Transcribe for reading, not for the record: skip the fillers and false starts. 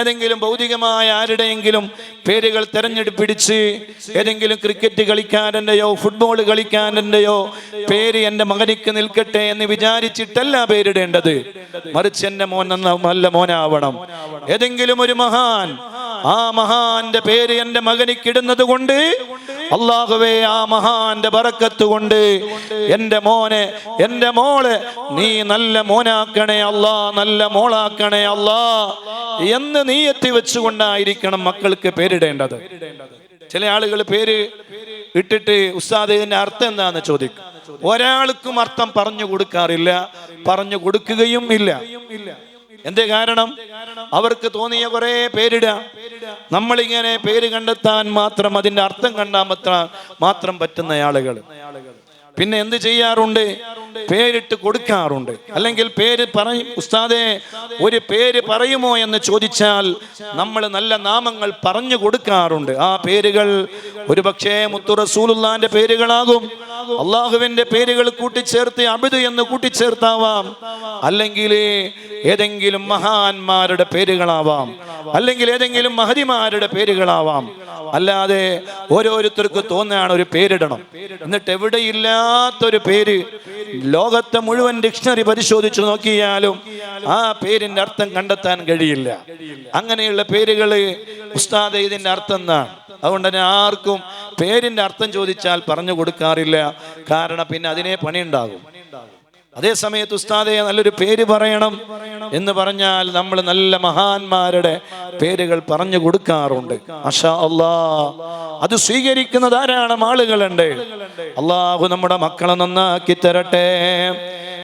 ഏതെങ്കിലും ഭൗതികമായ ആരുടെയെങ്കിലും പേരുകൾ തെരഞ്ഞെടുപ്പിടിച്ച് ഏതെങ്കിലും ക്രിക്കറ്റ് കളിക്കാരൻ്റെയോ ഫുട്ബോൾ കളിക്കാരൻ്റെയോ പേര് എൻ്റെ മകനിക്ക് നിൽക്കട്ടെ എന്ന് വിചാരിച്ചിട്ടല്ല പേരിടേണ്ടത്. മറിച്ച് എൻ്റെ മോൻ നല്ല മോനാവണം. ഏതെങ്കിലും ഒരു മഹാൻ, ആ മഹാന്റെ പേര് എൻ്റെ മകനിക്ക് ഇടുന്നത് കൊണ്ട് അല്ലാഹുവേ ആ മഹാന്റെ ബറക്കത്ത് കൊണ്ട് എൻ്റെ മോനെ എൻ്റെ മോളെ നീ നല്ല മോനാക്കണേ അല്ലാ, നല്ല മോളാക്കണേ അല്ലാ എന്ന് നീയത്ത് വെച്ചുകൊണ്ടായിരിക്കണം മക്കൾക്ക് പേരിടേണ്ടത്. ചില ആളുകൾ പേര് ഇട്ടിട്ട് ഉസ്താദ് ഇതിന്റെ അർത്ഥം എന്താന്ന് ചോദിക്കും. ഒരാൾക്കും അർത്ഥം പറഞ്ഞു കൊടുക്കാറില്ല, പറഞ്ഞു കൊടുക്കുകയും ഇല്ല. എന്തേ കാരണം? അവർക്ക് തോന്നിയ കുറെ പേരിടാം. നമ്മളിങ്ങനെ പേര് കണ്ടെത്താൻ മാത്രം, അതിന്റെ അർത്ഥം കണ്ടാൻ മാത്രം പറ്റുന്ന ആളുകൾ പിന്നെ എന്ത് ചെയ്യാറുണ്ട്? പേരിട്ട് കൊടുക്കാറുണ്ട്. അല്ലെങ്കിൽ പേര് പറയും. ഉസ്താദേ ഒരു പേര് പറയുമോ എന്ന് ചോദിച്ചാൽ നമ്മൾ നല്ല നാമങ്ങൾ പറഞ്ഞു കൊടുക്കാറുണ്ട്. ആ പേരുകൾ ഒരു പക്ഷേ മുത്തു റസൂലുള്ളാന്റെ പേരുകളാകും, അള്ളാഹുവിന്റെ പേരുകൾ കൂട്ടിച്ചേർത്ത് അബ്ദു എന്ന് കൂട്ടിച്ചേർത്താവാം, അല്ലെങ്കിൽ ഏതെങ്കിലും മഹാന്മാരുടെ പേരുകളാവാം, അല്ലെങ്കിൽ ഏതെങ്കിലും മഹതിമാരുടെ പേരുകളാവാം. അല്ലാതെ ഓരോരുത്തർക്ക് തോന്നുകയാണ് ഒരു പേരിടണം. എന്നിട്ട് എവിടെയില്ലാത്തൊരു പേര് ലോകത്തെ മുഴുവൻ ഡിക്ഷണറി പരിശോധിച്ചു നോക്കിയാലും ആ പേരിന്റെ അർത്ഥം കണ്ടെത്താൻ കഴിയില്ല. അങ്ങനെയുള്ള പേരുകള് ഉസ്താദ് ഇതിന്റെ അർത്ഥം എന്താണ്? അതുകൊണ്ട് തന്നെ ആർക്കും പേരിന്റെ അർത്ഥം ചോദിച്ചാൽ പറഞ്ഞു കൊടുക്കാറില്ല. കാരണം പിന്നെ അതിനെ പണിയുണ്ടാകും. അതേ സമയത്ത് ഉസ്താദെ നല്ലൊരു പേര് പറയണം എന്ന് പറഞ്ഞാൽ നമ്മൾ നല്ല മഹാന്മാരുടെ പേരുകൾ പറഞ്ഞു കൊടുക്കാറുണ്ട്. മാഷാ അല്ലാഹ്, അത് സ്വീകരിക്കുന്ന ധാരാളം ആളുകളുണ്ട്. അല്ലാഹു നമ്മുടെ മക്കളെ നന്നാക്കി തരട്ടെ.